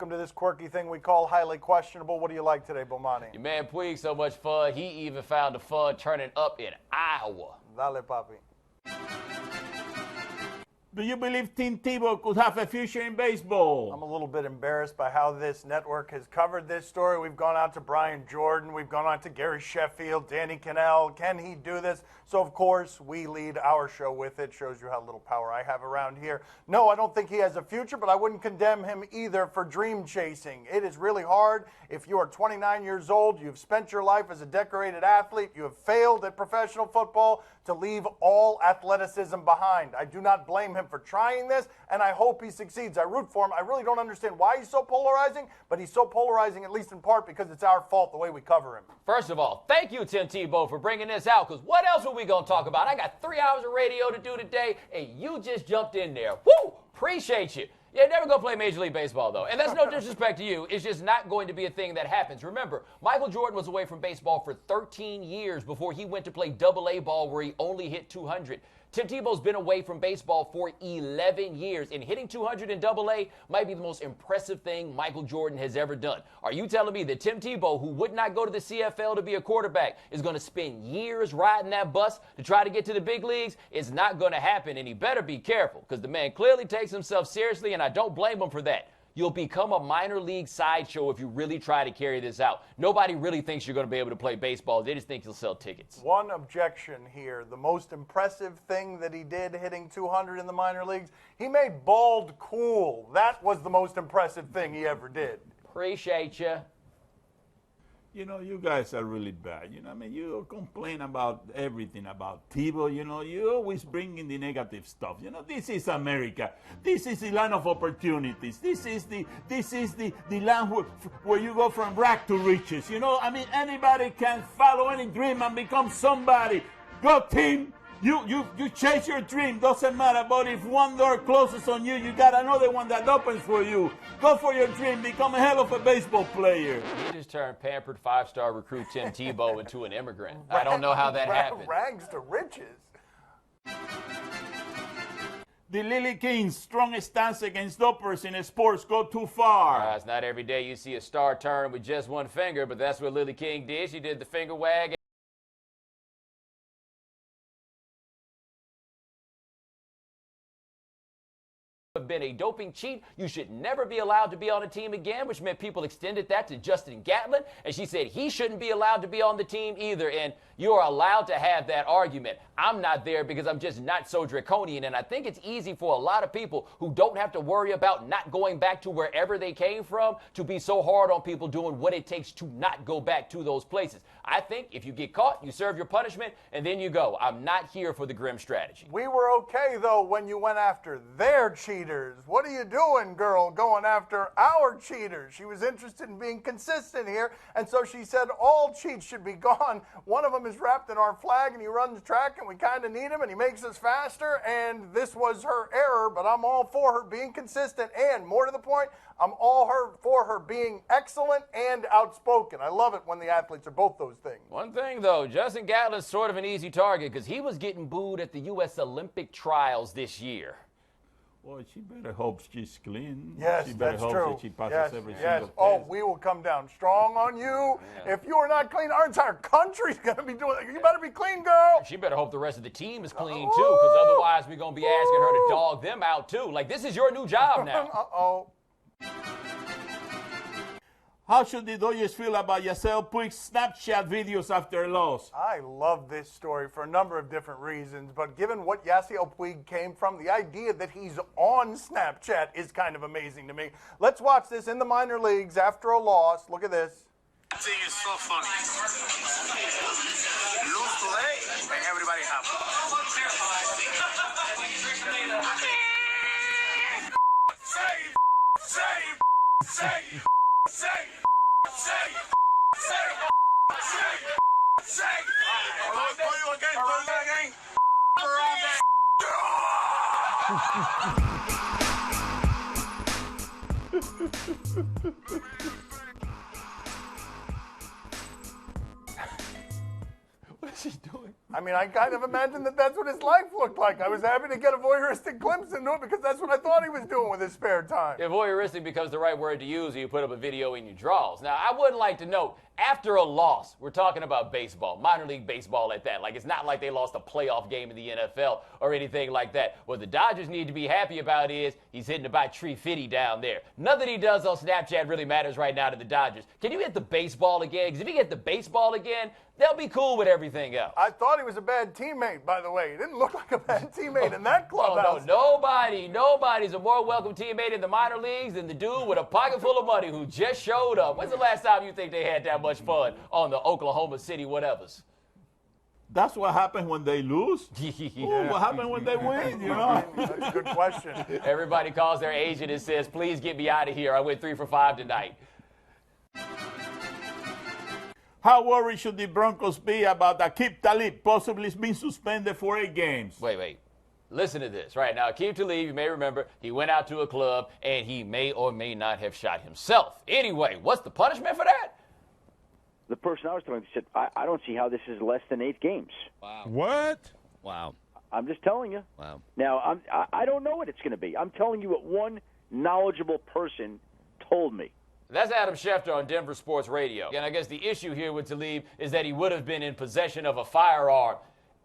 welcome to this quirky thing we call highly questionable. What do you like today, Bomani? Your man Puig, so much fun. He even found the fun turning up in Iowa. Dale, papi. Do you believe Tim Tebow could have a future in baseball? I'm a little bit embarrassed by how this network has covered this story. We've gone out to Brian Jordan. We've gone out to Gary Sheffield, Danny Cannell. Can he do this? So, of course, we lead our show with it. Shows you how little power I have around here. No, I don't think he has a future, but I wouldn't condemn him either for dream chasing. It is really hard. If you are 29 years old, you've spent your life as a decorated athlete, you have failed at professional football, to leave all athleticism behind. I do not blame him for trying this, and I hope he succeeds. I root for him. I really don't understand why he's so polarizing, but he's so polarizing at least in part because it's our fault the way we cover him. First of all, thank you, Tim Tebow, for bringing this out, because what else are we going to talk about? I got 3 hours of radio to do today, and you just jumped in there. Woo! Appreciate you. Yeah, never go play Major League Baseball, though. And that's no disrespect to you. It's just not going to be a thing that happens. Remember, Michael Jordan was away from baseball for 13 years before he went to play Double-A ball where he only hit 200. Tim Tebow's been away from baseball for 11 years, and hitting 200 in Double-A might be the most impressive thing Michael Jordan has ever done. Are you telling me that Tim Tebow, who would not go to the CFL to be a quarterback, is going to spend years riding that bus to try to get to the big leagues? It's not going to happen, and he better be careful, because the man clearly takes himself seriously, and I don't blame him for that. You'll become a minor league sideshow if you really try to carry this out. Nobody really thinks you're going to be able to play baseball. They just think you'll sell tickets. One objection here. The most impressive thing that he did hitting 200 in the minor leagues, he made bald cool. That was the most impressive thing he ever did. Appreciate you. You know, you guys are really bad. You know, I mean, you complain about everything about Tebow. You know, you always bring in the negative stuff. You know, this is America. This is the land of opportunities. This is the land where you go from rag to riches. You know, I mean, anybody can follow any dream and become somebody. Go team. You chase your dream, doesn't matter, but if one door closes on you, you got another one that opens for you. Go for your dream, become a hell of a baseball player. He just turned pampered 5-star recruit Tim Tebow into an immigrant. I don't know how that happened. Rags to riches. The Lily King's strongest stance against dopers in sports go too far. It's not every day you see a star turn with just one finger, but that's what Lily King did. She did the finger wag. Been a doping cheat, you should never be allowed to be on a team again, which meant people extended that to Justin Gatlin, and she said he shouldn't be allowed to be on the team either, and you are allowed to have that argument. I'm not there because I'm just not so draconian, and I think it's easy for a lot of people who don't have to worry about not going back to wherever they came from to be so hard on people doing what it takes to not go back to those places. I think if you get caught, you serve your punishment, and then you go. I'm not here for the grim strategy. We were okay, though, when you went after their cheaters. What are you doing, girl, going after our cheaters? She was interested in being consistent here, and so she said all cheats should be gone. One of them is wrapped in our flag, and he runs track, and we kind of need him, and he makes us faster, and this was her error, but I'm all for her being consistent, and more to the point, I'm all for her being excellent and outspoken. I love it when the athletes are both those things. One thing, though, Justin Gatlin's sort of an easy target because he was getting booed at the U.S. Olympic trials this year. Well, she better hope she's clean. Yes, she better that's hope true. that she passes every single test. Oh, we will come down strong on you. Yeah. If you are not clean, our entire country's going to be doing it. You better be clean, girl. She better hope the rest of the team is clean, too, because otherwise we're going to be asking her to dog them out, too. Like, this is your new job now. Uh-oh. How should the Dodgers feel about Yasiel Puig's Snapchat videos after a loss? I love this story for a number of different reasons, but given what Yasiel Puig came from, the idea that he's on Snapchat is kind of amazing to me. Let's watch this in the minor leagues after a loss. Look at this. That thing is so funny. Lose today, make everybody happy. What is he doing? I mean, I kind of imagined that that's what his life looked like. I was happy to get a voyeuristic glimpse into it because that's what I thought he was doing with his spare time. If voyeuristic becomes the right word to use, you put up a video in your drawers. Now, I would like to note, after a loss, we're talking about baseball, minor league baseball at that. Like, it's not like they lost a playoff game in the NFL or anything like that. What the Dodgers need to be happy about is he's hitting about 350 down there. Nothing he does on Snapchat really matters right now to the Dodgers. Can you hit the baseball again? Because if he hit the baseball again, they'll be cool with everything else. I thought he was a bad teammate, by the way. He didn't look like a bad teammate in that clubhouse. Oh, no, nobody's a more welcome teammate in the minor leagues than the dude with a pocket full of money who just showed up. When's the last time you think they had that much fun on the Oklahoma City whatevers? That's what happened when they lose. Ooh, what happened when they win, you know? That's a good question. Everybody calls their agent and says, please get me out of here. I went 3 for 5 tonight. How worried should the Broncos be about Aqib Talib possibly being suspended for 8 games? Wait. Listen to this. Right now, Aqib Talib, you may remember, he went out to a club and he may or may not have shot himself. Anyway, what's the punishment for that? The person I was talking to said, I don't see how this is less than 8 games. Wow. What? Wow. I'm just telling you. Wow. Now, I don't know what it's going to be. I'm telling you what one knowledgeable person told me. That's Adam Schefter on Denver Sports Radio. And I guess the issue here with Talib is that he would have been in possession of a firearm.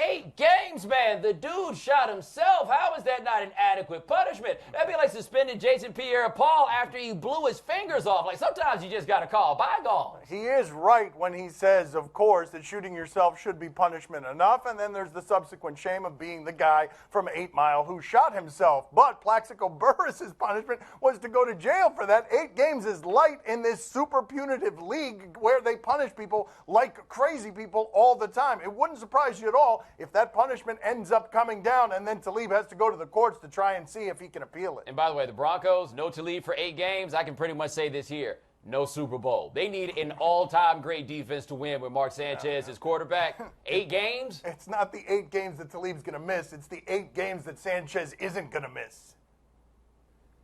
8 games, man. The dude shot himself. How is that not an adequate punishment? That'd be like suspending Jason Pierre-Paul after he blew his fingers off. Like, sometimes you just got to call bygones. He is right when he says, of course, that shooting yourself should be punishment enough, and then there's the subsequent shame of being the guy from 8 Mile who shot himself. But Plaxico Burress's punishment was to go to jail for that. 8 games is light in this super punitive league where they punish people like crazy people all the time. It wouldn't surprise you at all if that punishment ends up coming down and then Talib has to go to the courts to try and see if he can appeal it. And by the way, the Broncos, no Talib for 8 games. I can pretty much say this here. No Super Bowl. They need an all-time great defense to win with Mark Sanchez as quarterback. 8 games? It's not the 8 games that Talib's going to miss. It's the 8 games that Sanchez isn't going to miss.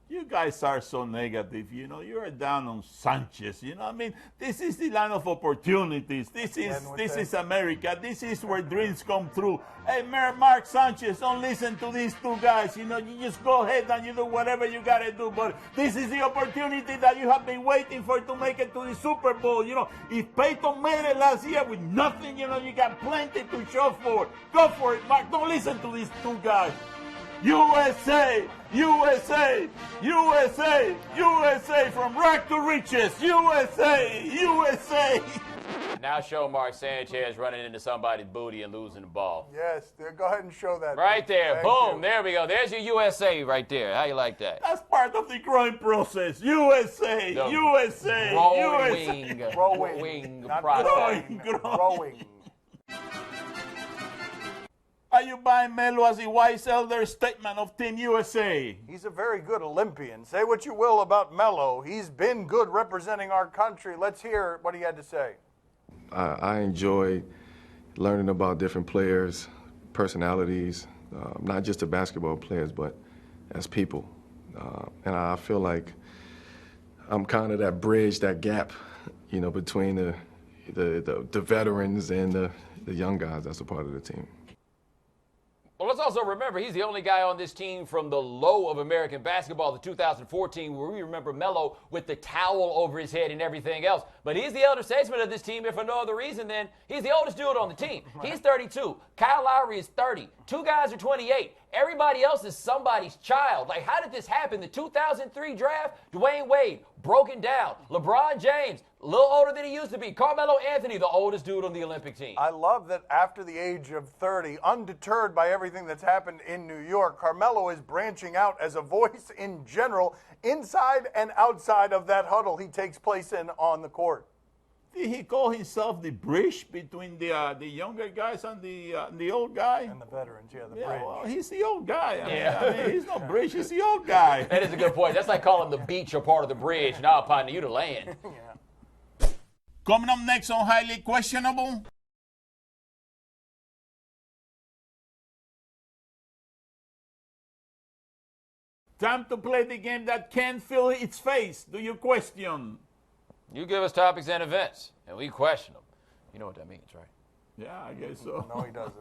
You guys are so negative, you know. You are down on Sanchez, you know. I mean, this is the land of opportunities. This is America. This is where dreams come true. Hey, Mark Sanchez, don't listen to these 2 guys. You know, you just go ahead and you do whatever you got to do. But this is the opportunity that you have been waiting for to make it to the Super Bowl. You know, if Peyton made it last year with nothing, you know, you got plenty to show for. Go for it, Mark. Don't listen to these 2 guys. USA, USA, USA, USA, from rag to riches, USA, USA. Now show Mark Sanchez running into somebody's booty and losing the ball. Yes, go ahead and show that. Right there, Thank boom, you. There we go. There's your USA right there. How you like that? That's part of the growing process. USA, The USA, Growing, USA. Growing, not process. growing. Are you buying Melo as a wise elder statement of Team USA? He's a very good Olympian. Say what you will about Melo. He's been good representing our country. Let's hear what he had to say. I enjoy learning about different players, personalities, not just the basketball players, but as people. And I feel like I'm kind of that bridge, that gap, you know, between the veterans and the young guys that's a part of the team. Well, let's also remember he's the only guy on this team from the low of American basketball, the 2014, where we remember Melo with the towel over his head and everything else. But he's the elder statesman of this team, if for no other reason than he's the oldest dude on the team. He's 32. Kyle Lowry is 30. 2 guys are 28. Everybody else is somebody's child. Like, how did this happen? The 2003 draft, Dwayne Wade, broken down. LeBron James, a little older than he used to be. Carmelo Anthony, the oldest dude on the Olympic team. I love that after the age of 30, undeterred by everything that's happened in New York, Carmelo is branching out as a voice in general, inside and outside of that huddle he takes place in on the court. Did he call himself the bridge between the younger guys and the old guy? And the veterans, yeah, the Yeah, bridge. well, he's the old guy. Yeah. I mean, he's not bridge, he's the old guy. That is a good point. That's like calling the beach a part of the bridge. Now, partner, you the land. Coming up next on Highly Questionable. Time to play the game that can't feel its face. Do you question? You give us topics and events, and we question them. You know what that means, right? Yeah, I guess so. No, he doesn't.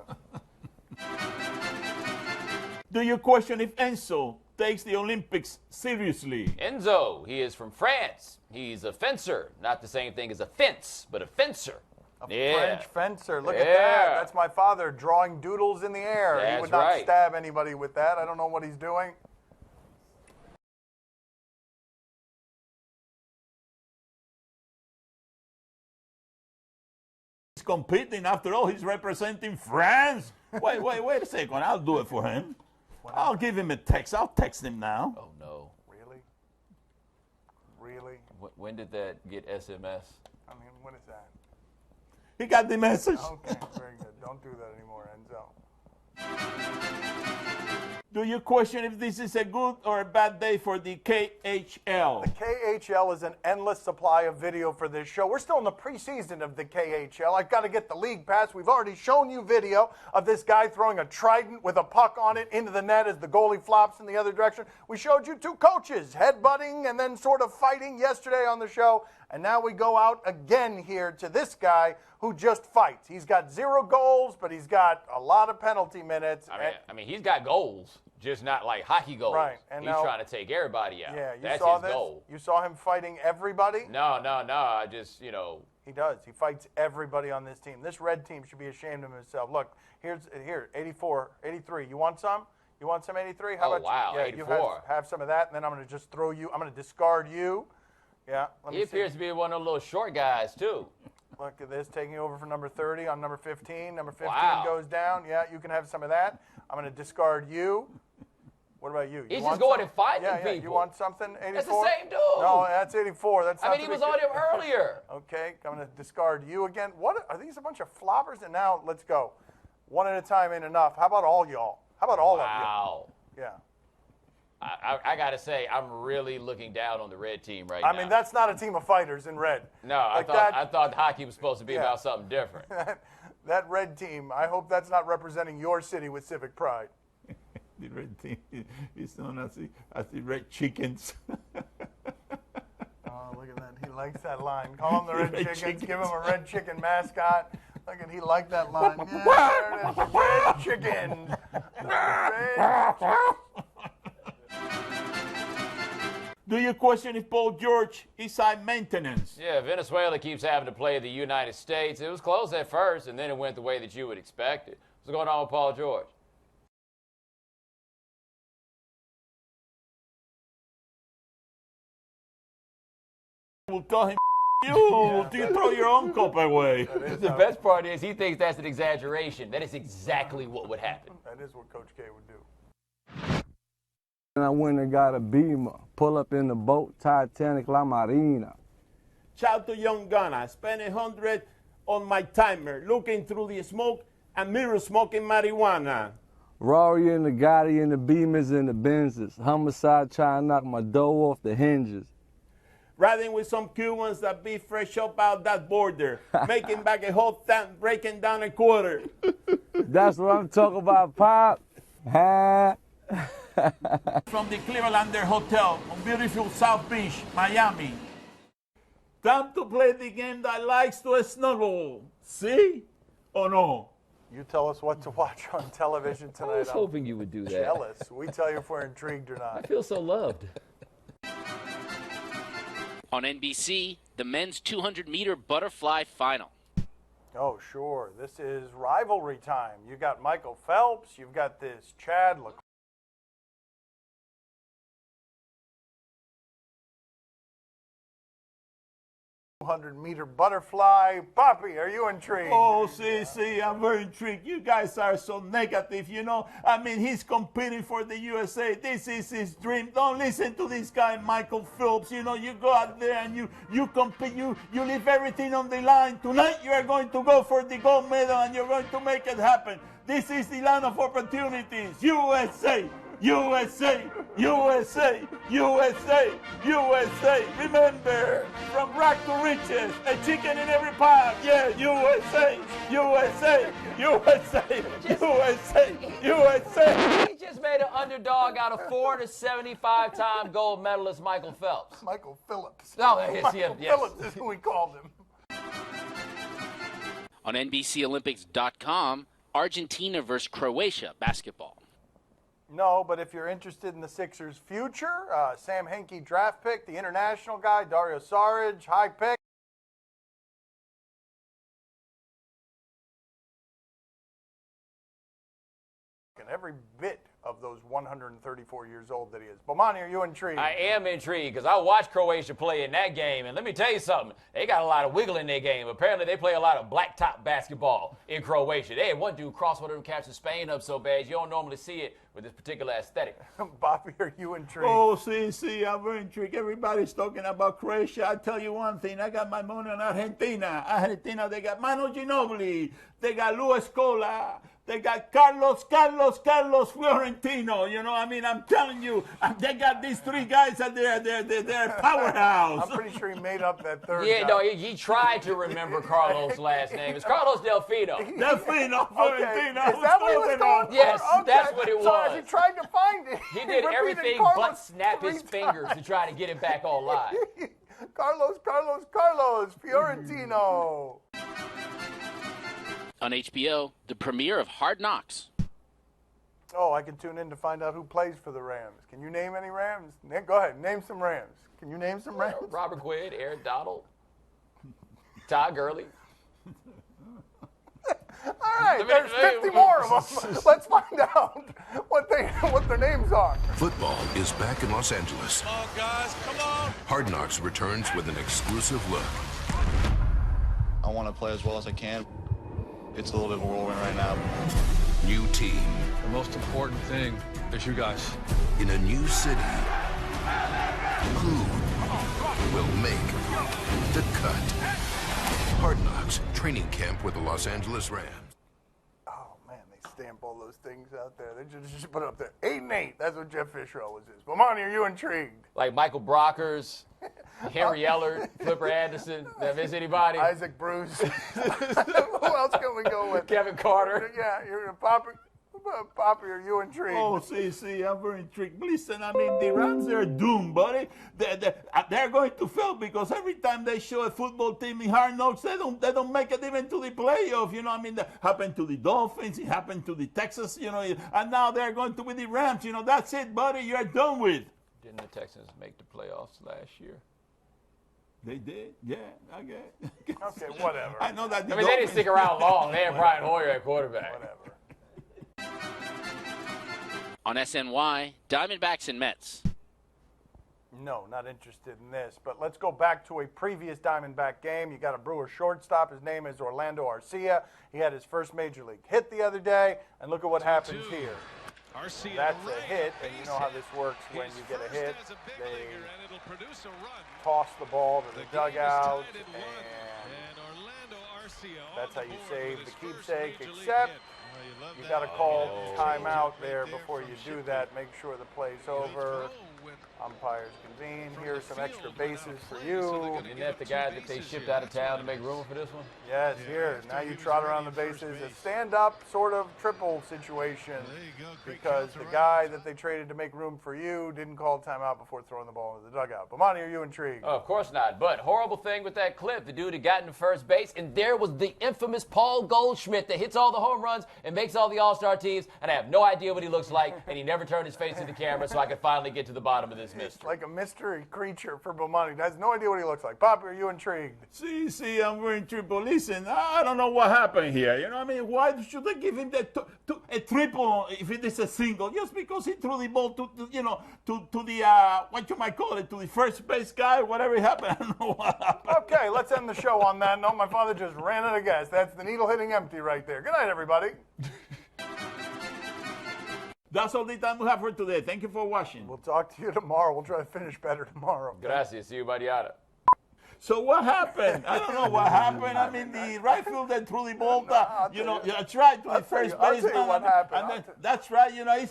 Do you question if Enzo takes the Olympics seriously? Enzo, he is from France. He's a fencer. Not the same thing as a fence, but a fencer. French fencer. Look at Yeah. that. That's my father drawing doodles in the air. He That's would not right. stab anybody with that. I don't know what he's doing. He's competing. After all, he's representing France. Wait a second. I'll do it for him. I'll give him a text. I'll text him now. Oh, no. Really? Really? When did that get SMS? I mean, what is that? He got the message. Okay, very good. Don't do that anymore, Enzo. Do you question if this is a good or a bad day for the KHL? The KHL is an endless supply of video for this show. We're still in the preseason of the KHL. I've got to get the league pass. We've already shown you video of this guy throwing a trident with a puck on it into the net as the goalie flops in the other direction. We showed you two coaches headbutting and then sort of fighting yesterday on the show. And now we go out again here to this guy who just fights. He's got 0 goals, but he's got a lot of penalty minutes. I mean, he's got goals, just not like hockey goals. Right, and he's now- trying to take everybody out. Yeah, you That's saw his this? goal. You saw him fighting everybody? No. I just, He does. He fights everybody on this team. This red team should be ashamed of himself. Look, here, 84, 83. You want some? You want some 83? How Oh, about wow, you? Yeah, 84. you have some of that, and then I'm going to just throw you. I'm going to discard you. Yeah, let me he see. appears to be one of those little short guys, too. Look at this, taking over for number 30 on number 15. Number 15 Wow. goes down. Yeah, you can have some of that. I'm going to discard you. What about you? He's You want just going some? and fighting Yeah, people. You want something, 84? That's the same dude. No, that's 84. That's I not mean, he the was big- on him earlier. Okay, I'm going to discard you again. What are these a bunch of floppers? And now let's go. One at a time ain't enough. How about all y'all? How about all of Wow. you? Yeah. I got to say, I'm really looking down on the red team right I now. mean, that's not a team of fighters in red. No, Like I thought hockey was supposed to be Yeah. about something different. That red team, I hope that's not representing your city with civic pride. The red team is known as the Red Chickens. Oh, look at that. He likes that line. Call them the Red, Red Chickens. Chickens. Give him a Red Chicken mascot. Look at he liked that line. Yeah, there it is. Red Chickens. Do you question if Paul George is high maintenance? Yeah, Venezuela keeps having to play the United States. It was close at first, and then it went the way that you would expect it. What's going on with Paul George? We'll tell him you. Do you throw your own cup away? The best part is he thinks that's an exaggeration. That is exactly what would happen. That is what Coach K would do. And I went and got a Beamer, pull up in the boat, Titanic La Marina. Shout to young Ghana. Spend 100 on my timer, looking through the smoke and mirror smoking marijuana. Rory and the Gotti and the Beamers and the Benzes. Homicide trying to knock my dough off the hinges. Riding with some Cubans that be fresh up out that border, making back a whole thing, breaking down a quarter. That's what I'm talking about, Pop. Ha. From the Clevelander Hotel on beautiful South Beach, Miami. Time to play the game that likes to snuggle. See or no? You tell us what to watch on television I tonight. was hoping you would do that. Jealous. We tell you if we're intrigued or I not. feel so loved. On NBC, the men's 200-meter butterfly final. Oh, sure. This is rivalry time. You got Michael Phelps. You've got this Chad Leclerc. 200-meter butterfly. Poppy, are you intrigued? Oh, see, I'm very intrigued. You guys are so negative, you know. I mean, he's competing for the USA. This is his dream. Don't listen to this guy, Michael Phelps. You know, you go out there and you compete. You leave everything on the line. Tonight, you are going to go for the gold medal and you're going to make it happen. This is the land of opportunities. USA, USA, USA, USA, USA. Remember, from rag to riches, a chicken in every pot. Yeah, USA, USA, USA, USA, USA. He just made an underdog out of 475-time gold medalist Michael Phelps. Michael Phillips. Oh, yes, Michael yes. Phillips is who we called him. On NBCOlympics.com, Argentina versus Croatia basketball. No, but if you're interested in the Sixers' future, Sam Hinkie draft pick, the international guy, Dario Saric, high pick. And every bit of those 134 years old that he is. Bomani, are you intrigued? I am intrigued because I watched Croatia play in that game, and let me tell you something. They got a lot of wiggle in their game. Apparently, they play a lot of blacktop basketball in Croatia. They had one dude cross one of them catches Spain up so bad you don't normally see it with this particular aesthetic. Bobby, are you intrigued? Oh, see, I'm very intrigued. Everybody's talking about Croatia. I tell you one thing. I got my money on Argentina. Argentina, they got Manu Ginobili. They got Luis Scola. They got Carlos Fiorentino. You know, I mean, I'm telling you, they got these three guys at their powerhouse. I'm pretty sure he made up that third Yeah, guy. no, he tried to remember Carlos' last name. It's Carlos Delfino. Delfino, Fiorentino. Is that what he was going for? Yes, Okay. that's what it So as was. he tried to find it, He did repeated everything Carlos but snap his 3 fingers to times. try to get it back on live. Carlos, Fiorentino. On HBO, the premiere of Hard Knocks. Oh, I can tune in to find out who plays for the Rams. Can you name any Rams? Go ahead, name some Rams. Can you name some Rams? Robert Quinn, Aaron Donald, Todd Gurley. All right, there's 50 more of them. Let's find out what their names are. Football is back in Los Angeles. Come on, guys, come on. Hard Knocks returns with an exclusive look. I want to play as well as I can. It's a little bit of a whirlwind right now. New team The most important thing is you guys. in a new city. Who will make the cut? Hard Knocks training camp with the Los Angeles Rams. Oh man, they stamp all those things out there. They just put it up there. 8-8. That's what Jeff Fisher always is. Bomani, are you intrigued? Like Michael Brockers, Henry Ellert, Flipper Anderson. Did I miss anybody? Isaac Bruce. Who else can we go with? Kevin Carter. Yeah, you're a Poppy, are you intrigued? Oh, see, I'm very intrigued. Listen, I mean, the Rams are doomed, buddy. They're going to fail because every time they show a football team in Hard Knocks, they don't make it even to the playoff. You know, I mean, that happened to the Dolphins, it happened to the Texans, you know, and now they're going to be the Rams. You know, that's it, buddy. You're done with. Didn't the Texans make the playoffs last year? They did, yeah, I guess. Okay, whatever. I know that. I mean, they didn't stick around long. They had Brian Hoyer at quarterback. Whatever. On SNY, Diamondbacks and Mets. No, not interested in this. But let's go back to a previous Diamondback game. You got a Brewer shortstop. His name is Orlando Arcia. He had his first major league hit the other day. And look at what happens here. That's a hit, and you know how this works when you get a hit. They toss the ball to the dugout, and that's how you save the keepsake, except you got to call timeout there before you do that. Make sure the play's over. Umpires convene. Here's some extra bases for you. Isn't that the guy that they shipped out of town to make room for this one? Yes, here. Now you trot around the bases. A stand-up sort of triple situation because the guy that they traded to make room for you didn't call timeout before throwing the ball into the dugout. Bomani, are you intrigued? Oh, of course not. But horrible thing with that clip, the dude had gotten to first base, and there was the infamous Paul Goldschmidt that hits all the home runs and makes all the All-Star teams, and I have no idea what he looks like, and he never turned his face to the camera so I could finally get to the bottom of this mystery. Like a mystery creature for Bomani. Has no idea what he looks like. Poppy, are you intrigued? See, I'm very intrigued. But listen, I don't know what happened here. You know what I mean? Why should they give him a triple if it is a single? Just because he threw the ball to the what you might call it, to the first base guy, whatever happened. I don't know what happened. Okay, let's end the show on that note. My father just ran out of gas. That's the needle hitting empty right there. Good night, everybody. That's all the time we have for today. Thank you for watching. We'll talk to you tomorrow. We'll try to finish better tomorrow. Gracias. See you, Mariana. So what happened? I don't know what happened. I mean, the right fielder threw the ball, that's right, to the first baseman. That's right. You know,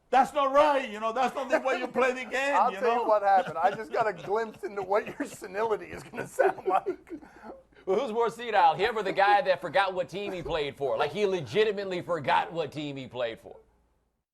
that's not right. You know, that's not the way you play the game. I'll tell you what happened. I just got a glimpse into what your senility is going to sound like. Well, who's more senile, him or the guy that forgot what team he played for? Like he legitimately forgot what team he played for.